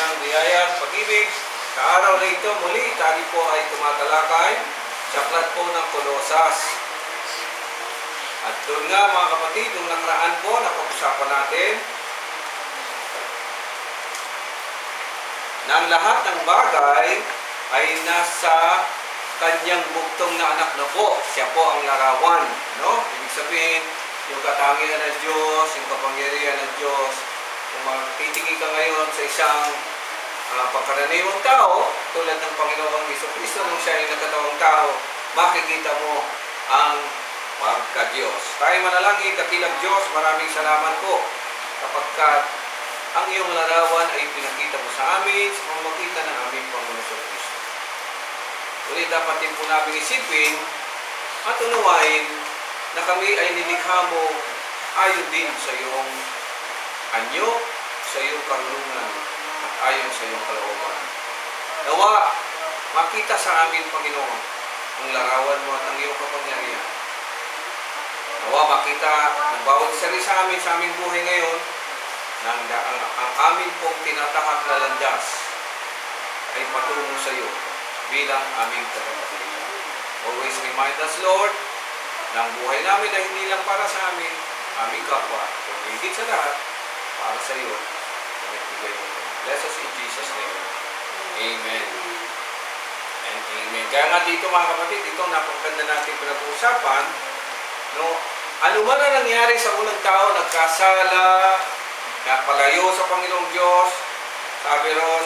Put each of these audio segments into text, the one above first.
kanyang biyaya at pag-ibig. Sa araw na ito, muli, tayo po ay tumatalakay sa aklat po ng Kolosas. At doon nga mga kapatid, nung nakaraan po, napag-usapan natin na ang lahat ng bagay ay nasa kanyang bugtong na anak na po. Siya po ang larawan. No? Ibig sabihin, yung katangian ng Diyos, yung kapangyarihan ng Diyos. Kung titingin ka ngayon sa isang pagkaraniwang tao, tulad ng Panginoong Jesucristo nung siya ay nagkatawang tao, makikita mo ang pagka-Diyos. Tayo manalangin, dakilang Diyos, maraming salamat po kapagkat ang iyong larawan ay pinakita mo sa amin sa pamamagitan ng aming Panginoon Jesucristo. Ulit dapat din po namin isipin at unawain na kami ay nilikha mo ayon din sa iyong anyo, sa iyong karunungan at ayon sa iyong kalooban. Nawa, makita sa amin, Panginoon, ang larawan mo at ang iyong kapangyarihan. Nawa, makita ng bawat isa rin sa aming buhay ngayon na ang amin pong tinatahak na landas ay patungo sa iyo bilang aming tagapagligtas. Always remind us, Lord, na ang buhay namin ay hindi lang para sa amin, aming kapwa, kundi higit sa lahat, para sa iyo, na nagbigay mo. Bless us in Jesus' name. Amen. And amen. Kaya nga dito mga kapatid, dito napakaganda natin pinag-uusapan, no, ano man ang nangyari sa unang tao, nagkasala, napalayo sa Panginoong Diyos, sabi ron,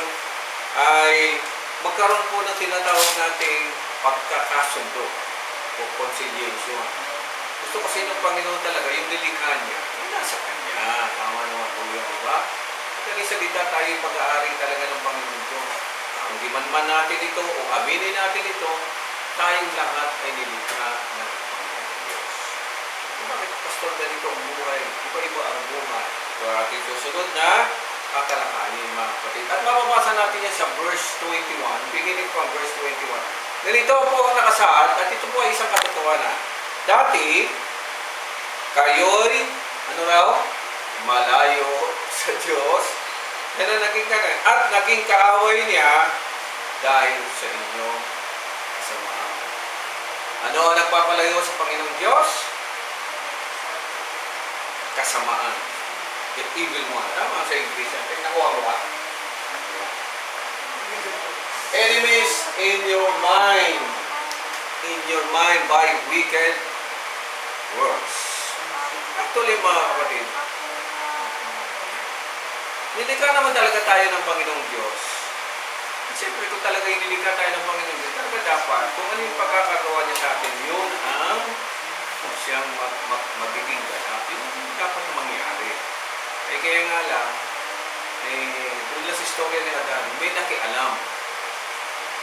ay magkaroon po ng tinatawag nating pagkakasundo o conciliation. Gusto kasi ng Panginoon talaga, yung nilikha niya, yung nasa Kanya. Tama naman po yun, diba? At ang salita tayo pag-aari talaga ng Panginoon Diyos. Kung di man natin ito o aminin natin ito, tayong lahat ay nilikha ng Panginoon Diyos. Kung bakit, Pastor, ganito ang buhay? Iba-iba ang buhay. Ito ating susunod na katalakayin, mga kapatid. At mababasa natin yan sa verse 21, beginning from verse 21. Ganito po ang nakasaad, at ito po ay isang katotohanan. Dati, kayo'y, ano raw? Malayo sa Diyos, na naging kanan, at naging kaaway niya dahil sa inyong kasamaan. Ano ang nagpapalayo sa Panginoong Diyos? Kasamaan. The evil one. Tama sa English. Nakuha mo ba? Enemies in your mind. In your mind by wicked works. Actually, mga kapatid, nilikha naman talaga tayo ng Panginoong Diyos. At siyempre, kung talaga nilikha tayo ng Panginoong Diyos, talaga dapat, kung ano yung pagkakagawa niya sa atin, yun ang siyang magiging ganap. Yun dapat mangyari. Eh kaya nga lang, doon lang sa istorya ni Adan, may nakialam.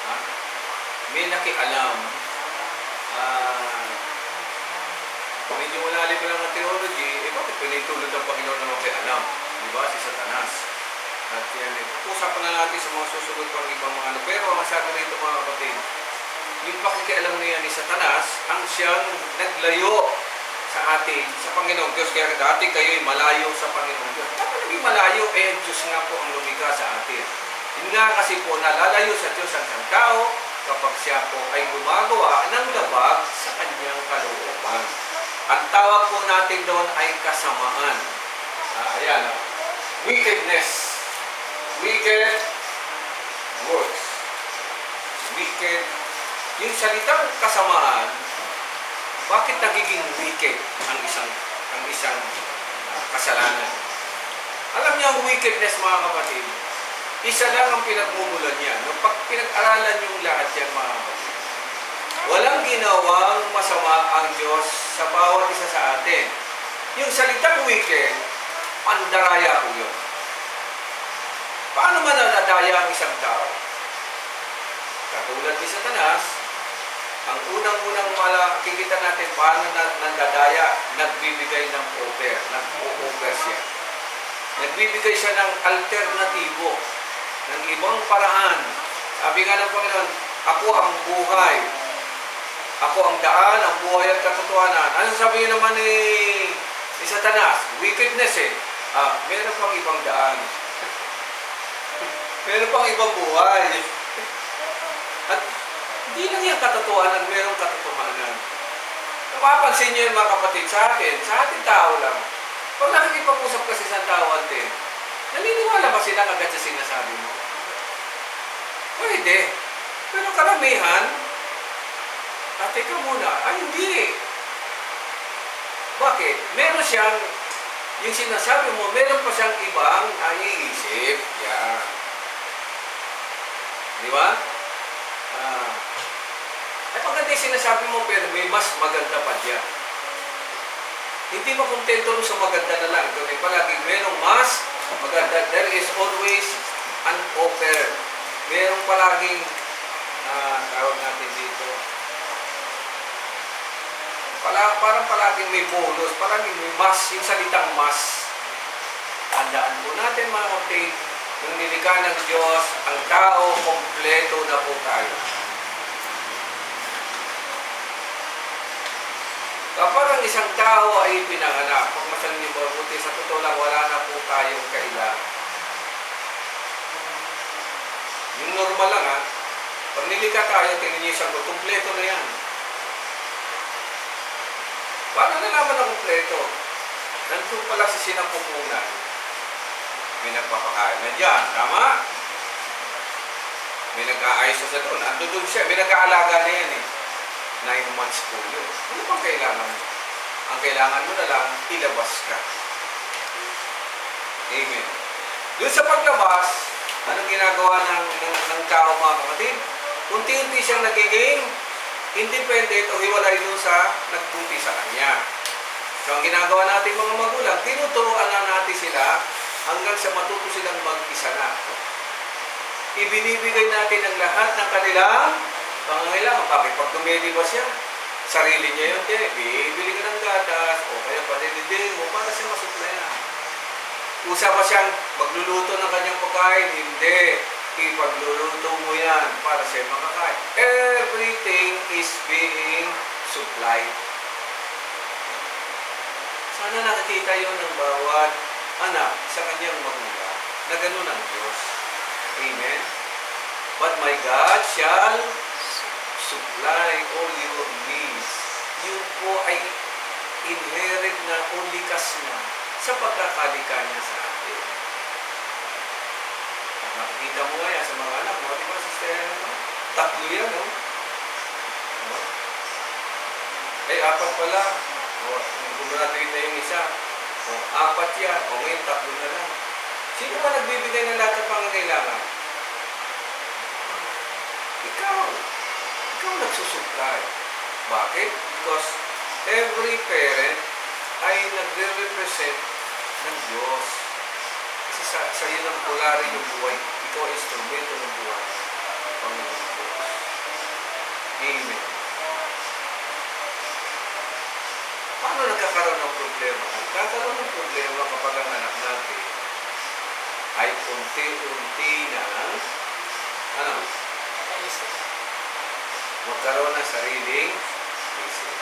Ha? May nakialam. Medyo malalim pa lang ng theology, bakit pinitulad ang Panginoon na makialam? Diba? Si Satanas. At yan, pupusapan na natin sa mga susunod pang ibang mga ano. Pero ang masabi rito mga kapatid, yung pakikialam niya ni Satanas, ang siyang naglayo sa atin, sa Panginoong Diyos. Kaya dati kayo'y malayo sa Panginoong Diyos. Dapat naging malayo, ang Diyos nga po ang lumikha sa atin. Yun nga kasi po, nalalayo sa Diyos ang isang tao kapag siya po ay gumagawa ng labag sa kanyang kalooban. Ang tawag po natin doon ay kasamaan. Ayan. Wickedness. Wicked works. Wicked. Yung salitang kasamaan, bakit nagiging wicked ang isang kasalanan? Alam niyo ang wickedness, mga kapatid, isa lang ang pinagmumulan niya. No? Pag pinag-aralan yung lahat yan, mga kapatid, walang ginawang masama ang Diyos sa bawat isa sa atin. Yung salitang wicked, pandaraya po yun. Paano manadadaya ang isang tao? Katulad ni Satanas, ang unang-unang makikita natin paano nandadaya, nagbibigay ng offer, nag-o-offer siya. Nagbibigay siya ng alternatibo, ng ibang paraan. Sabi nga ng Panginoon, ako ang buhay, ako ang daan, ang buhay at katotohanan. Ano sabi niyo naman ni Satanas? Wickedness eh. Meron pang ibang daan. Meron pang ibang buhay. At hindi lang yan katotohanan, merong katotohanan. Napapansin niyo yung mga kapatid sa ating tao lang. Pag nakikipag-usap kasi sa tao natin, naniniwala ba sila agad sa sinasabi mo? Pwede. Pero karamihan, teka muna, ay hindi. Bakit? Meron siyang, yung sinasabi mo, meron pa siyang ibang naiisip. Yan. Di ba? Ay maganda yung sinasabi mo, pero may mas maganda pa diyan. Hindi mo kontento sa maganda na lang. Kasi palagi merong mas maganda. There is always an offer. Merong palaging, tawag natin dito, parang palaging may bonus, palaging may mas, yung salitang mas. Tandaan po natin mga kapatid, yung nilikha ng Diyos, ang tao, kompleto na po tayo. Kapag ang isang tao ay pinanganak, pag masaling yung mabuti, sa totoo lang, wala na po tayong kailangan. Yung normal lang pag nilikha tayo, tingin niyo isang kompleto na yan. Paano nalaman na kompleto? Nandun pala sa sinapupunan. May nagpapakain na dyan, tama? May nag-aayos sa doon. Ando doon siya, may nag-aalaga na yan 9 months po yun. Ano pang kailangan mo? Ang kailangan mo na lang, ilabas ka. Amen. Doon sa paglabas, anong ginagawa ng tao mga kapatid? Unti-unti siyang nagiging independent o hiwalay doon sa nagpunti sa kanya. So, ang ginagawa natin mga magulang, tinuturuan na natin sila hanggang sa matuto silang mag-isa na. Ibinibigay natin ang lahat ng kanilang pangangailangan. Bakit? Pag dumedi ba siya, sarili niya yun, bibili ka ng gatas, o kaya padididin mo para siya masuplayan. Usa ba siyang magluluto ng kanyang pagkain? Hindi. Ipagluluto mo yan para siya makakain. Everything is being supplied. Sana nakikita yun ng bawat anak sa kanyang magulang na ganun ang Diyos. Amen? But my God shall supply all your needs. Yun po ay inherit na o likas na sa pagkakalika niya sa atin. Nakikita mo nga yan sa mga anak mo, di ba, sister? Tatlo yan, no? Ay, 4 pala. Gumraduate na yung isa. 4 yan. Ngayon, 3 na lang. Sino ba nagbibigay ng lahat ng pangangailangan? Ikaw. Ikaw nagsusupply. Bakit? Because every parent ay nagre-represent ng Diyos. Kasi sa iyo nang bulari yung buhay. Ikaw ay instrumento ng buhay. Panginoon Diyos. Amen. Paano nagkakaroon ng problema? Nagkakaroon ng problema kapag ang anak natin ay unti-unti na magkaroon ng sariling isip.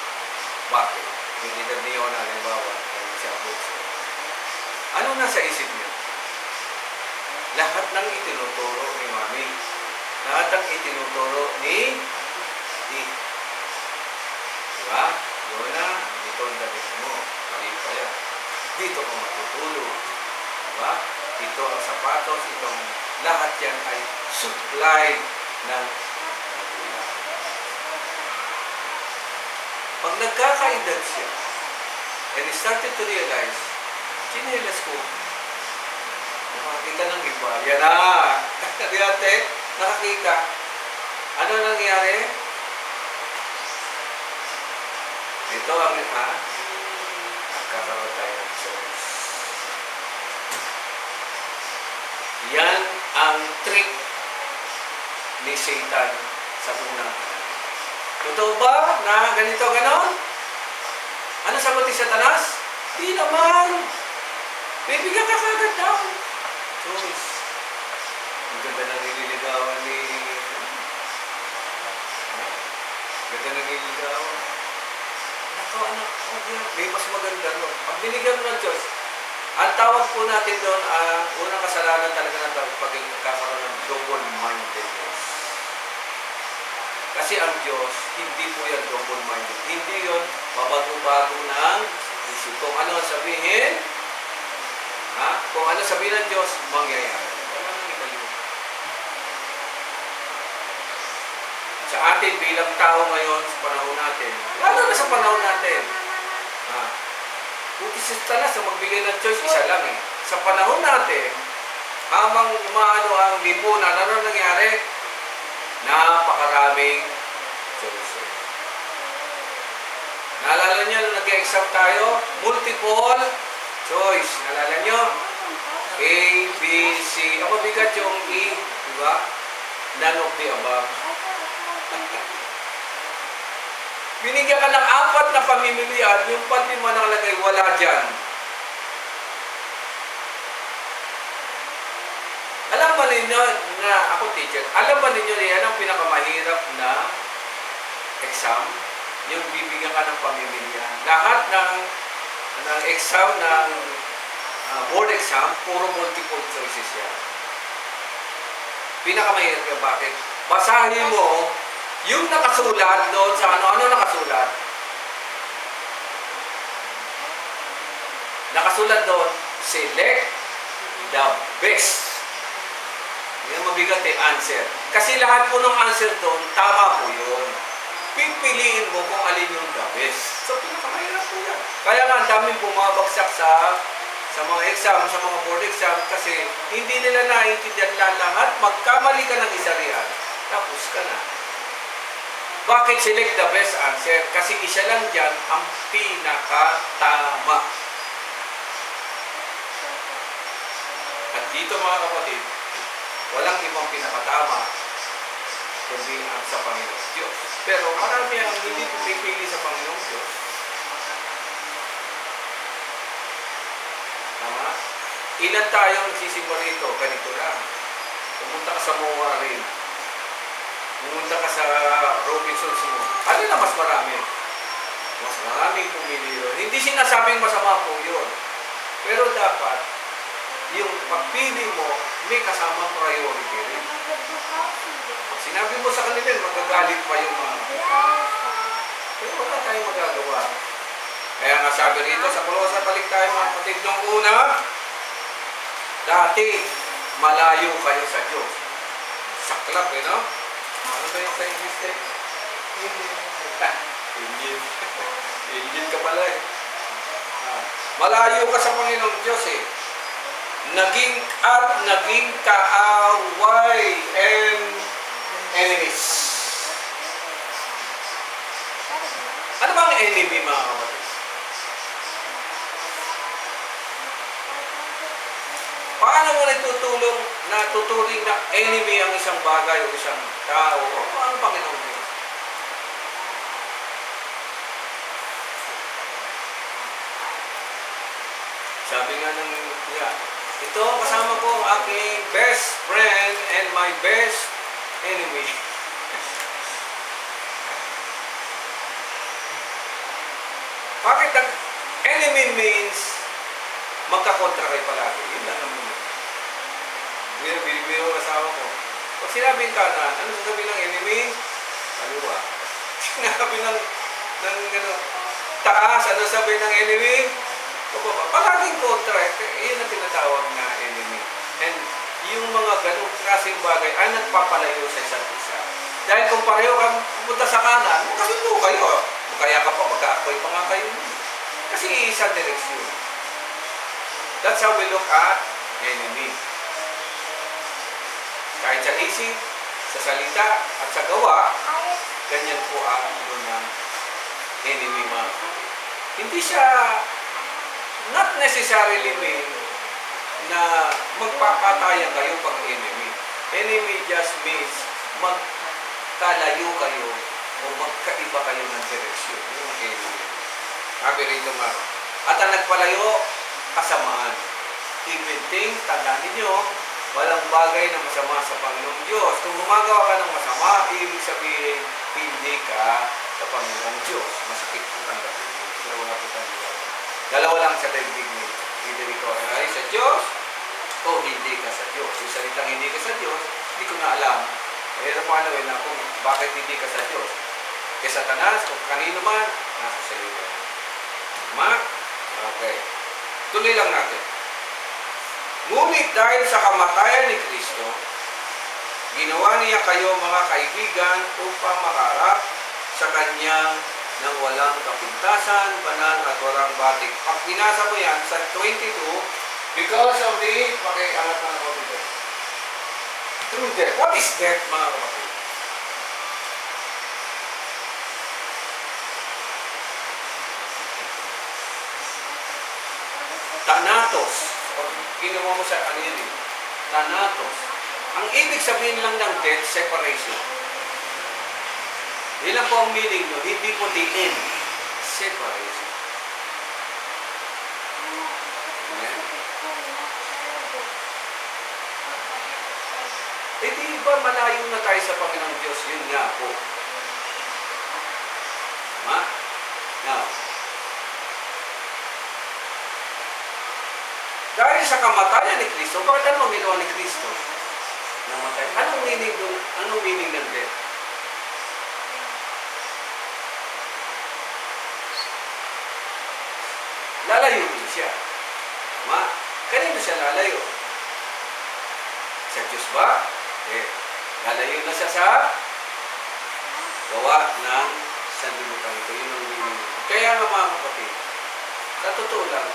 Bakit? Yung edad niyo na, halimbawa, siya puso. Ano nasa isip niya? Lahat ng itinuturo ni Mami. Lahat ng itinuturo ni diba? Yun na, ito ang damit mo. Mali pa yan. Dito ka matutulog. Diba? Ito ang sapatos, itong lahat yan ay supply ng magulang. Pag nagkakaedad siya, and he started to realize, chinelas ko, nakakita ng iba. Yan na! Diyate, nakakita. Ano nangyari? Ito ang nagkakaroon tayo ng choice. Yan ang trick ni Satan sa unang panahon. Totoo ba na ganito, ganon? Ano sagot ni Satanas? Di naman. Bibigyan ka kagad daw. Choice. Ang ganda na nililigawan ni... Ganda na nililigawan. Nako, anak, may mas maganda doon. Pag binigyan mo ng Diyos, ang tawag po natin doon, unang kasalanan talaga ng pagkakaroon ng Kasi ang Diyos, hindi po yan double-minded. Hindi yun babago-bago ng isip. Kung ano ang sabihin, kung ano sabihin ng Diyos, mangyayari. Wala nang iba yun. Sa atin bilang tao ngayon, sa panahon natin, lalo na sa panahon natin, utisista na sa magbigay ng choice, isa lang eh. Sa panahon natin, habang umaano ang lipunan, ano nangyari? Napakaraming choices. Naalala nyo, nung nag-exam tayo, multiple choice. Naalala nyo? A, B, C. Ang mabigat yung E, di ba? None of the above. Binigyan ka ng 4 na pamimilian, yung panlima nakalagay, wala dyan. Alam ba ninyo na, ako teacher, alam ba ninyo na yan ang pinakamahirap na exam? Yung bibigyan ka ng pamimilian. Lahat ng exam, ng board exam, puro multiple choices yan. Pinakamahirap yan. Bakit? Basahin mo yung nakasulat doon sa ano nakasulat? Nakasulat doon, select the best. Yung mabigat answer. Kasi lahat po ng answer doon, tama po yun. Pipiliin mo kung alin yung the best. So, pinakamahirap po yan. Kaya nga, ang daming bumabagsak sa mga exam, sa mga board exam, kasi hindi nila naiintindihan lahat. Magkamali ka ng isa riyan, tapos ka na. Bakit select the best answer? Kasi isa lang dyan ang pinakatama. At dito mga kapatid, walang ibang pinakatama kundi ang sa Panginoon Diyos. Pero marami ang hindi pumipili sa Panginoon Diyos. Tama? Ilan tayong nagsisimba rito? Ganito lang. Pumunta ka sa MOA Arena. Pumunta ka sa Robinsons mo. Ano na mas marami? Mas maraming pumili yun. Hindi sinasabing masama po yun. Pero dapat, yung pagpili mo, may kasamang priority rin. Pag sinabi mo sa kanila, magagalit pa yung mga. Pero wala tayong magagawa. Kaya nga sabi rito sa Kolosas, balik tayo mga kapatid. Nung una, dati, malayo kayo sa Diyos. Saklap no? Ano ba yung sa English eh? Indian ka pala eh. Malayo ka sa Panginoong Diyos eh. Naging kaaway and enemies. Ano ba ang enemy mga kapatid? Paano mo natuturing na enemy ang isang bagay o isang tao o ang Panginoon Diyos? Sabi nga ng ito kasama ko ang aking best friend and my best enemy. Bakit ang enemy means magkakontra kayo palagi? Yun lang naman yun. Binibiro kasama ko. Pag sinabing kanan, ano sasabihin ng enemy? Kaliwa. Sinabi ng taas, ano sabihin ng enemy? Pababa. Palaging kontra. Yun ang tinatawag na enemy. And yung mga ganong klaseng bagay ay nagpapalayo sa isa't isa. Dahil kung pareho kang pupunta sa kanan, magkasundo kayo. Kaya ka pa, magkaakoy pa nga kayo. Kasi isang direksyon. That's how we look at enemy. Kahit sa isip, sa salita, at sa gawa, ganyan po ang ng enemy mga. Hindi siya not necessarily mean na magpapatayan kayo pang enemy. Enemy just means magkalayo kayo o magkaiba kayo ng direksyon. Yung mga enemy. Sabi rito nga. At ang nagpalayo, kasamaan. Even things, tandaan ninyo, walang bagay na masama sa Panginoong Diyos. Kung gumagawa ka ng masama, ibig sabihin, hindi ka sa Panginoong Diyos. Masakit po tanggapin mo. Pero wala po tanggapin. Dalawa lang sa daigdig mo. Either ikaw ay sa Diyos o hindi ka sa Diyos. Yung salitang hindi ka sa Diyos, hindi ko na alam Eh, paano na kung bakit hindi ka sa Diyos? Kay Satanas, kung kanino man, nasa sa iyo. Tama? Okay. Tuloy lang natin. Ngunit dahil sa kamatayan ni Kristo, ginawa niya kayo mga kaibigan upang makaharap sa Kanyang nang walang kapintasan, banal at walang batik. Pag binasa mo yan sa 22, because of the, pakiangat na ako dito. Through death. What is death, mga kapatid? Thanatos. Pag ginawa mo sa kanili, Thanatos. Ang ibig sabihin lang ng death, separation. Yan lang po ang meaning nyo. Hindi po the end. Separation. Amen? Eh di ba malayo na tayo sa Panginoong Diyos? Yun nga po. Tama? Now, dahil sa kamatayan ni Kristo, bakit ano ang ginawa ni Kristo? Namatay. Anong meaning doon? Anong meaning ng death? Lalayo din siya. Tama? Kanino siya lalayo? Sa Diyos ba? Eh, lalayo na siya sa gawa ng sanlibutan ito. Yun ang meaning. Kaya nga mga kapatid, sa totoo lang,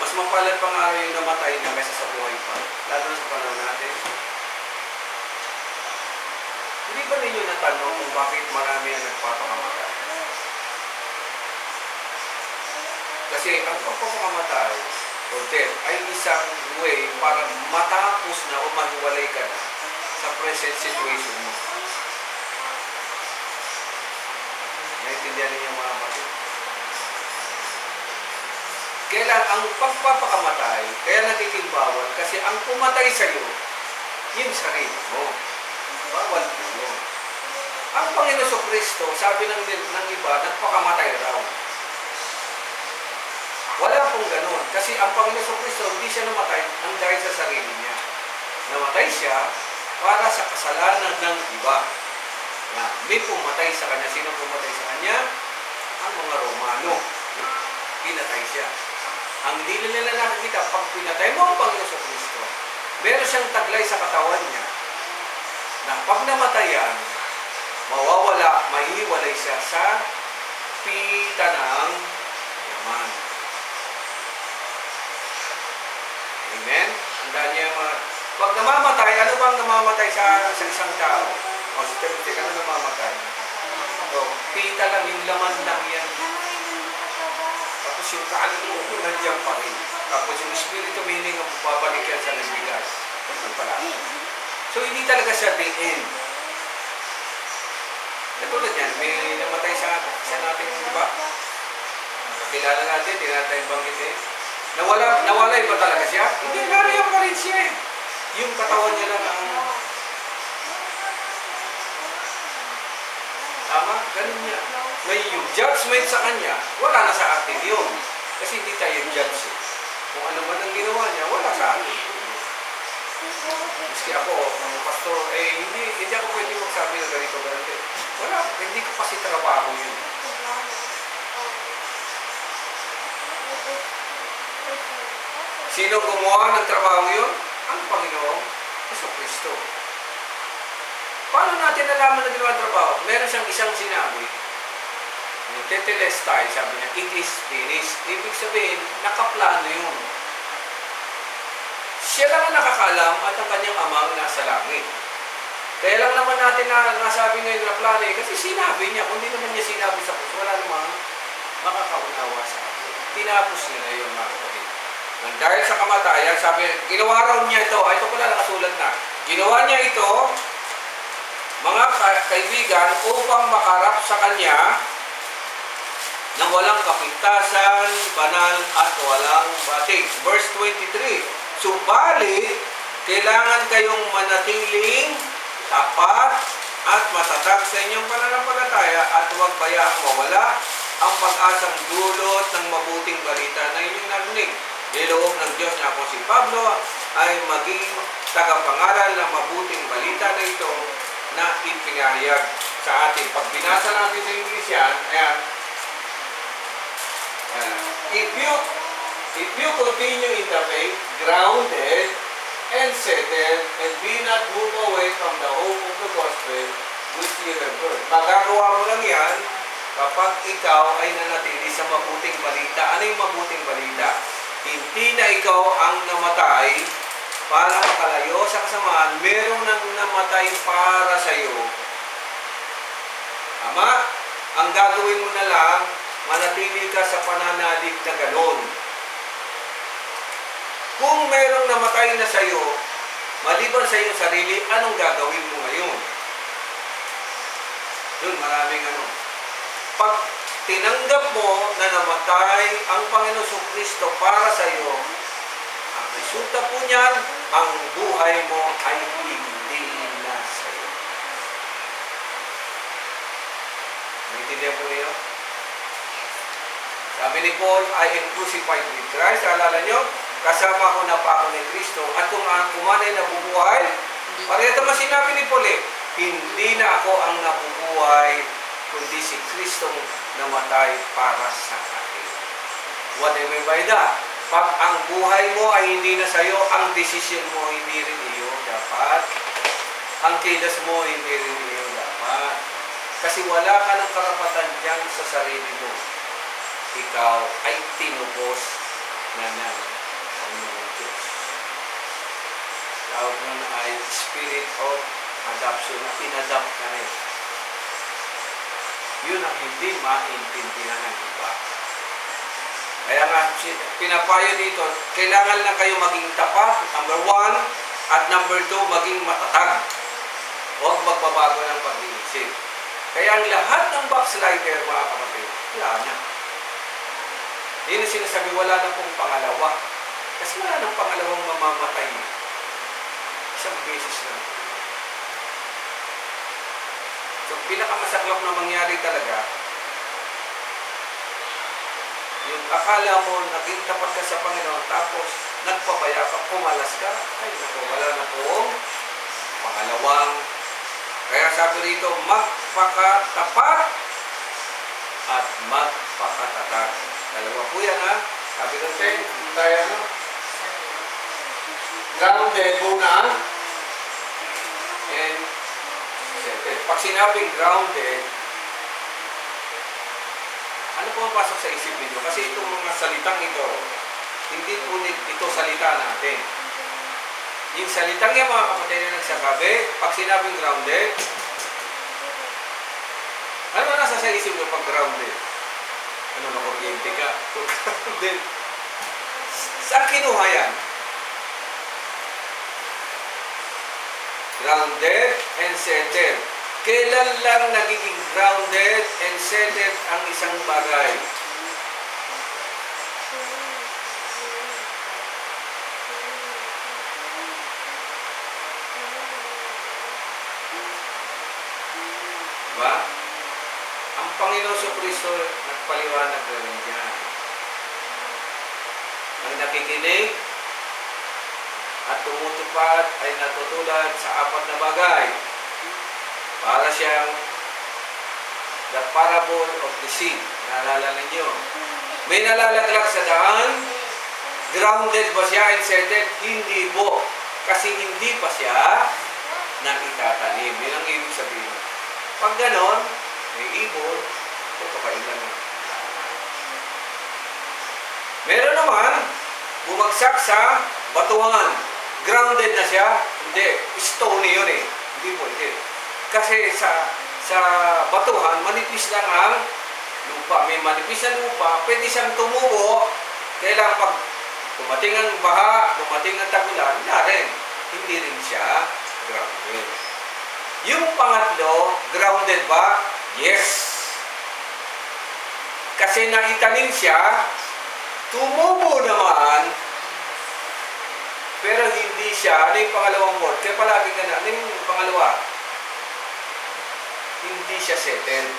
mas mapalad pa nga yung namatay na kaysa sa buhay pa. Lalo na sa panahon natin. Hindi ba ninyo natanong kung bakit marami ang nagpapakamatay? Kasi ang pagpapakamatay o death ay isang way para matapos na o mahiwalay ka na sa present situation mo. Naintindihan ninyo mga kapatid? Kailan ang pagpapakamatay, kaya nagiging bawal, kasi ang pumatay sa iyo, yung sarili mo. Bawal po yun. Ang Panginoon Kristo, sabi ng iba, nagpakamatay raw. Wala pong ganun. Kasi ang Panginoon Kristo, hindi siya namatay ang dahil sa sarili niya. Namatay siya para sa kasalanan ng iba. Na may pumatay sa kanya. Sino pumatay sa kanya? Ang mga Romano. Pinatay siya. Ang hindi nila nakikita, pag pinatay mo ang Panginoon Kristo, meron siyang taglay sa katawan niya na pag namatayan, mawawala, mahiwalay siya sa pita ng yaman. Amen? Andaan niya mga... Pag namamatay, ano bang namamatay sa isang tao? O, si Timothy, ano namamatay? O, pita lang, yung laman lang yan. Tapos yung kaluluwa, nandiyan pa rin. Tapos yung spirito, meaning ang babalik yan sa nagbigay. Ito pala. So, hindi talaga siya the end. Katulad yan, may namatay sa natin, di ba? Kilala natin, hindi natin banggitin. Nawalay ba talaga siya? Hindi, nariyan pa rin siya eh. Yung katawan niya lang ang... Tama? Ganun niya. May yung judgment sa kanya, wala na sa atin yun. Kasi hindi tayo judge eh. Kung ano man ang ginawa niya, wala sa atin. Maski ako, ang pastor, hindi ako pwede magsabi na ganito. Wala, hindi ko kasi trabaho yun. Sino gumawa ng trabaho yun? Ang Panginoong Jesucristo. Paano natin nalaman na ginawa ang trabaho? Meron siyang isang sinabi. Tetelestai, sabi niya, it is finished. Ibig sabihin, nakaplano yun. Siya lang ang nakakalam at ang kanyang amang nasa langit. Kaya lang naman natin na nasabi ngayon na plano kasi sinabi niya, kung di naman niya sinabi sa puso, wala namang makakaunawa sa atin. Tinapos niya na yun, mga kapatid. Nang dahil sa kamatayan, sabi, ginawa raw niya ito, ito pala nakasulat na, ginawa niya ito, mga kaibigan, upang makarap sa kanya nang walang kapintasan, banal at walang batik. Verse 23, subalit, kailangan kayong manatiling tapat at matatag sa inyong pananampalataya at huwag bayaang mawala ang pag-asang dulot ng mabuting balita na inyong narinig. Niloob ng Diyos na ako si Pablo ay maging tagapangaral ng mabuting balita na ito na ipinahayag sa atin. Pag binasa natin sa English yan, ayan, if you continue in the faith, grounded and settled, and be not moved away from the hope of the gospel which you have heard. Magagawa mo lang yan kapag ikaw ay nanatili sa mabuting balita. Ano yung mabuting balita? Hindi na ikaw ang namatay para makalayo sa kasamaan. Meron nang namatay para sa iyo. Ama, ang gagawin mo na lang, manatili ka sa pananalig na ganon. Kung merong namatay na sa iyo, maliban sa iyong sarili, anong gagawin mo ngayon? Yun, maraming ano. Pag tinanggap mo na namatay ang Panginoon Kristo para sa iyo, ang resulta po niyan, ang buhay mo ay hindi na sa iyo. Naintindihan po niyo? Sabi ni Paul, I am crucified with Christ. Alala niyo, kasama ko na pa ako ni Kristo. At kung man ay nabubuhay, pareho naman sinabi ni Paul, hindi na ako ang nabubuhay, kundi si Kristong namatay para sa akin. What do you mean by that? Pag ang buhay mo ay hindi na sa'yo, ang desisyon mo hindi rin iyo dapat. Ang kilos mo hindi rin iyo dapat. Kasi wala ka ng karapatan dyan sa sarili mo. Ikaw ay tinubos na ng Panginoon Diyos. Tawag nun ay spirit of adoption na inadapt ka na. Yun ang hindi maintindihan ng iba. Kaya nga, pinapayo dito, kailangan lang kayo maging tapat, number 1, at number 2, maging matatag. Huwag magbabago ng pag-iisip. Kaya ang lahat ng backslider, mga kapatid, wala na. Yun ang sinasabi, wala na pong pangalawa. Kasi wala nang pangalawang mamamatay. Isang beses lang. So, pinakamasaklap na mangyari talaga, yung akala mo, naging tapat ka sa Panginoon, tapos nagpapaya ka, pumalas ka, ay naku, wala na pong pangalawang. Kaya sabi rito, magpakatapat at magpakatatag. Dalawa po yan, ha? Sabi natin, tayo ano? Grounded muna, and settled. Pag sinabing grounded, ano po ang pasok sa isip ninyo? Kasi itong mga salitang ito, hindi po ito salita natin. Yung salitang yung mga kapatid na nagsasabi, pag sinabing grounded, ano na nasa sa isip mo pag grounded? Ano na kuryente ka? Grounded. Saan kinuha yan? Grounded and settled. Kailan lang nagiging grounded and settled ang isang bagay? Diba? Ang Panginoon Kristo nagpaliwanag na rin yan. Ang nakikinig at tumutupad ay natutulad sa 4 na bagay. Para siyang the parable of the seed. Naalala ninyo? May nalalaglag sa daan, grounded ba siya and settled? Hindi po. Kasi hindi pa siya nakitatanim. Yun ang ibig sabihin. Pag ganon, may ibon, kakailan na. Meron naman, bumagsak sa batuhan. Grounded na siya? Hindi. Stony yun eh. Hindi po, hindi. Kasi sa batuhan, manipis lang ang lupa. May manipis na lupa, pwede siyang tumubo. Kailangan pag dumating ang baha, dumating ang tagulan, na rin. Hindi rin siya grounded. Yung pangatlo, grounded ba? Yes. Kasi naitanim siya, tumubo naman, pero hindi siya, ano yung pangalawang word? Kaya palagi ka na, ano yung pangalawa? Hindi siya settled.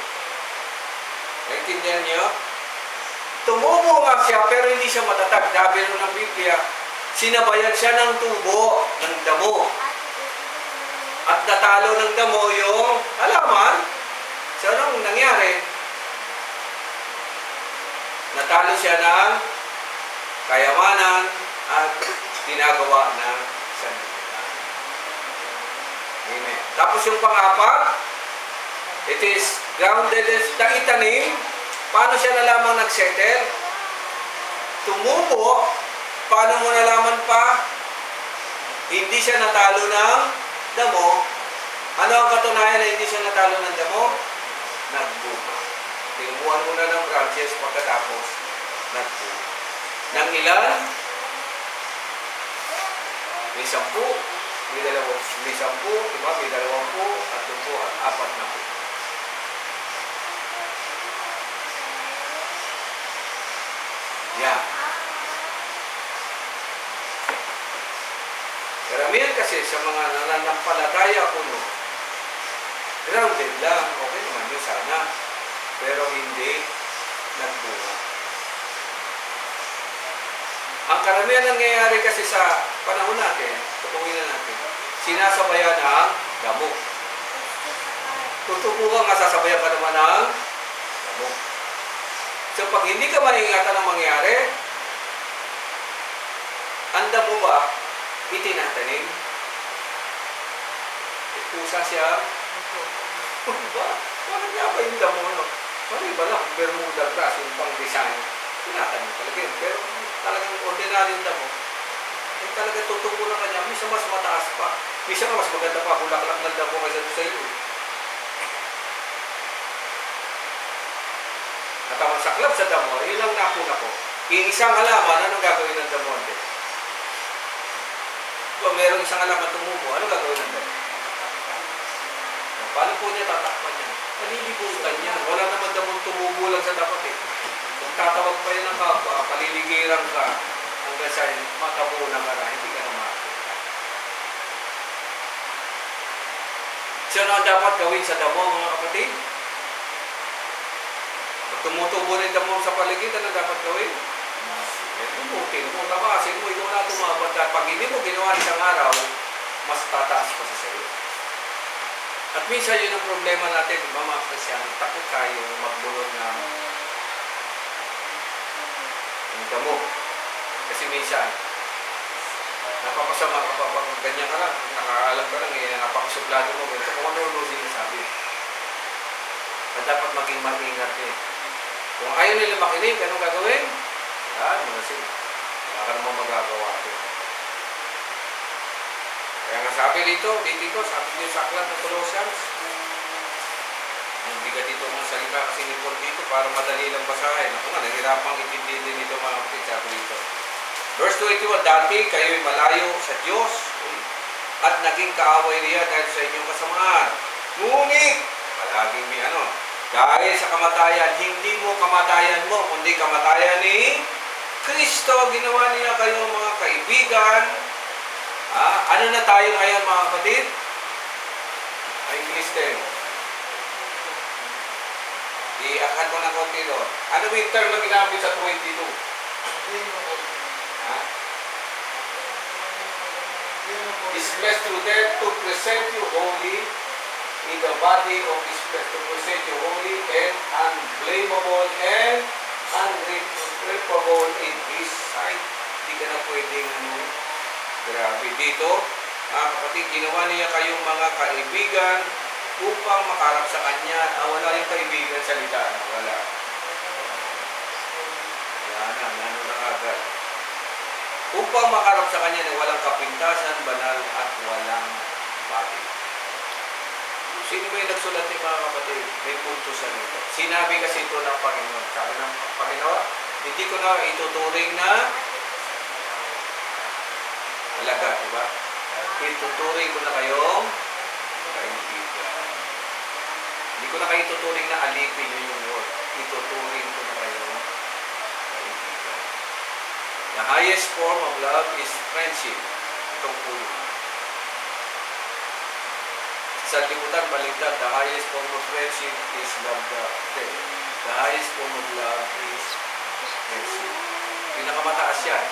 Naintindihan niyo? Tumubo nga siya, pero hindi siya matatag. Sabi ng Biblia, Sinabayan siya ng tubo ng damo. At natalo ng damo yung halaman. So, anong nangyari? Natalo siya ng kayamanan at ginagawa ng sanlibutan. Amen. Tapos yung pang-apat, it is grounded as itanim. Paano siya nalamang nagsettle? Tumubo. Paano mo nalaman pa? Hindi siya natalo ng damo. Ano ang katunayan na hindi siya natalo ng damo? Nagbunga. Tinubuan mo na ng branches pagkatapos nagbunga. Nang ilan? May 10, may 10, diba? May 20, 30, at 40. Yeah. Karamihan kasi sa mga nananampalataya kuno, grounded lang, okay naman yun sana, pero hindi nagbunga. Ang karamihan nangyayari kasi sa panahon natin, tutuwin na natin, sinasabayan ng damo. Tutubukan nga, sasabayan ka naman ng damo. So pag hindi ka maingatan ng mangyari, ang damo ba, itinatanim? Kusa siya. Ba? Bakit nga ba yung damo? No? Parang iba lang, Bermuda grass, yung pang-design. Tinatanim talaga yun. Pero talagang ordinary yung damo. Yung talaga tutubo na kanya, misa mas mataas pa. Misa mas maganda pa, bulaklak ng damo kaysa sa iyo. At ang saklap sa damo, yun lang napuna ko. Iisang halaman, anong gagawin ng damo? Kung meron isang halaman tumubo, anong gagawin ng damo? Paano po niya tatakpan niya? Palilibutan niya. Wala naman damong tumubo lang sa dapat eh. Kung tatawag pa yun ng kapwa, paliligiran ka, hanggang sa matabunan ka na, hindi ka na makakita. So, ano ang dapat gawin sa damo, mga kapatid? Pag tumutubo na yung damo sa paligid, ano dapat gawin? Tumutin mo, tapasin mo, ikaw na tumabot. At pag hindi mo ginawa isang araw, mas tataas pa sa sayo. At minsan yun ang problema natin, mga Kristiyan, takot tayo magbulod ng damo. Kasi minsan, napapasama ka pa, ganyan ka lang, nakakaalam ka lang, napakasuplado mo, ito kung ano sinasabi. At dapat maging maingat eh. Kung ayaw nila makinig, anong gagawin? Yan, mga sila. Wala ka naman magagawa ito. Kaya nga sabi dito, sabi niyo sa aklat ng Colossians, ang bigat dito mga salita kasi ni Paul dito para madali lang basahin. Ako nga, nahirapang intindihin din dito mga kapatid, sabi dito. Verse 21, dati kayo'y malayo sa Diyos at naging kaaway niya dahil sa inyong kasamaan. Ngunit, palaging may dahil sa kamatayan, hindi mo kamatayan mo, kundi kamatayan ni Kristo. Ginawa niya kayong mga kaibigan. Ano na tayo ngayon mga kapatid? Ay, Kristen. I-akan ko na konti doon. Ano yung term na ginamit sa 22? Is blessed through death to present you holy in the body of His flesh, to present you holy and unblameable and unreprovable in His sight. Hindi ka na pwedeng grabe dito. Kapatid, ginawa niya kayong mga kaibigan upang makarap sa Kanya. Wala yung kaibigan salita. Wala. Yan na agad. Upang makarap sa Kanya na walang kapintasan, banal at walang pati. Sino may nagsulat ni mga kapatid? May punto sa nito. Sinabi kasi ito ng Panginoon. Sabi ng Panginoon, hindi ko na ituturing na alaga, di ba? Ituturing ko na kayong kaibigan. Hindi ko na kayo tuturing na alipin yung word. Ituturing ko na kayong kaibigan. The highest form of love is friendship. Itong po yun. Sa libutan, baligtad, the highest form of friendship is love. The highest form of love is friendship. Pinakamataas yan.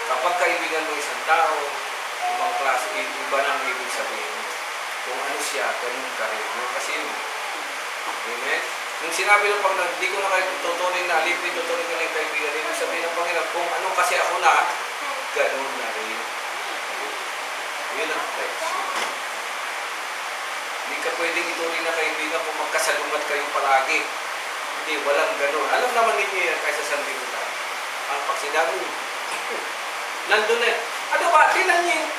Kapag kaibigan mo isang tao, ibang klase, iba nang ibig sabihin mo. Kung ano siya, ganun ka rin. No? Kasi yun. Amen? Nung sinabi ng Panginoon, hindi ko na kayo tutunin na alipin, tutunin ko lang yung kaibigan. Ibig sabihin ng Panginoon, kung ano kasi ako na, ganun na rin. Yun ang friendship. Hindi ka pwedeng ituloy na kaibigan kung magkasalungat kayo palagi. Hindi, walang ganun. Alam naman ninyo yan kaysa sa sanlibutan. Ang pagsidami, nandun na. Ano ba? Tinan niyo yung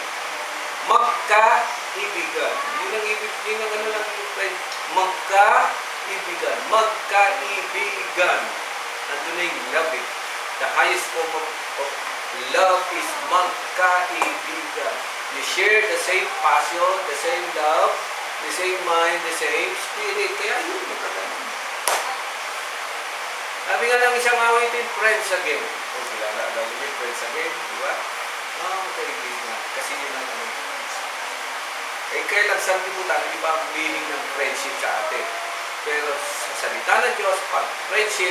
magkaibigan. Yun ang ibig, yun ang ano lang yung friend. Magkaibigan. Magkaibigan. Nandun na yung love eh. The highest form of love is magkaibigan. You share the same passion, the same love, the same mind, the same spirit. Kaya yun, magkaganon. Sabi nga lang isang awitin, friends again. O, kilala niyo, friends again, di ba? Kaibigan. Kasi yun ang ano. Eh, kailan sa libutan, di ba ang meaning ng friendship sa atin? Pero sa salita ng Diyos, pag friendship,